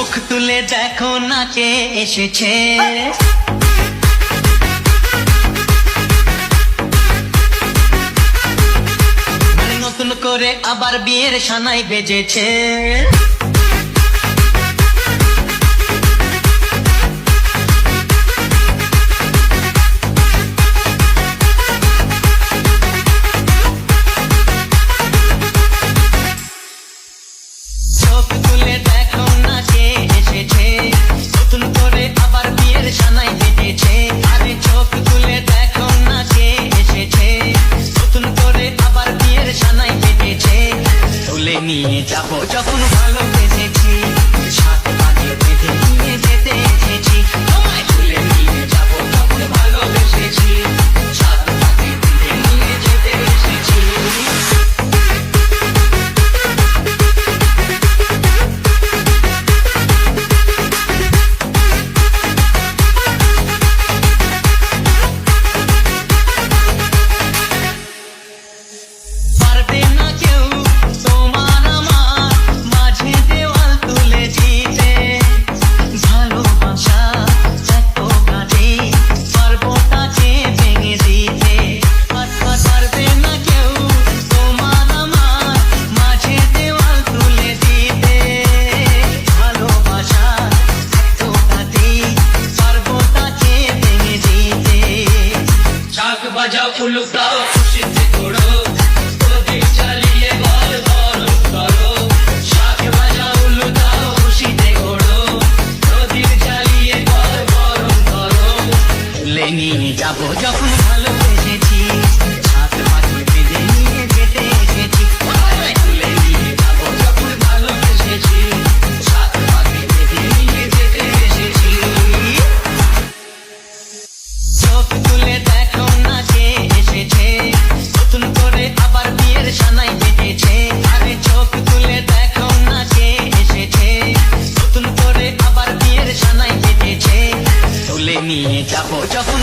চোখ তুলে দেখো না কে এসেছে, নতুন করে আবার বিয়ের সানাই বেজেছে। চোখ তুলে দেখো না কে এসেছে, নতুন করে আবার বিয়ের সানাই বেজেছে। আরে চোখ তুলে দেখো না কে এসেছে, নতুন করে আবার বিয়ের সানাই বেজেছে। তুলে নিয়ে যাবো যখন ভালোবেসেছি, সাত পাকে বেঁধে নিয়ে যেতে এসেছি। তোমায় তুলে নিয়ে যাবো যখন ভালোবেসেছি, সাত পাকে বেঁধে নিয়ে যেতে এসেছি। পারবে না কেউ তোমার আমার মাঝে দেওয়াল তুলে দিতে, ভালোবাসা এত গাছে পারবো তাকে ভেঙে দিতে। পারবে না কেউ তোমার আমার মাঝে দেওয়াল তুলে দিতে, ভালোবাসা এত গাছে পারবো তাকে ভেঙে দিতে। শাক বাজাও উলুক দাও খুশিতে ঘোড়ো, প্রদীপ জ্বালিয়ে বল বরণ করো। শাক বাজাও উলুক দাও খুশিতে ঘোড়ো, প্রদীপ জ্বালিয়ে বল বরণ করো। তুলে নিয়ে যাবো যখন ভালোবেসেছি, সাত পাকে বেঁধে নিয়ে যেতে এসেছি। তুলে নিয়ে যাবো যখন ভালোবেসেছি, সাত পাকে বেঁধে নিয়ে যেতে এসেছি। চোখ তুলে দেখো না কে এসেছে, নতুন করে আবার বিয়ের সানাই বেজেছে। আরে চোখ তুলে দেখো না কে এসেছে, নতুন করে আবার বিয়ের সানাই বেজেছে। তুলে নিয়ে যাবো যখন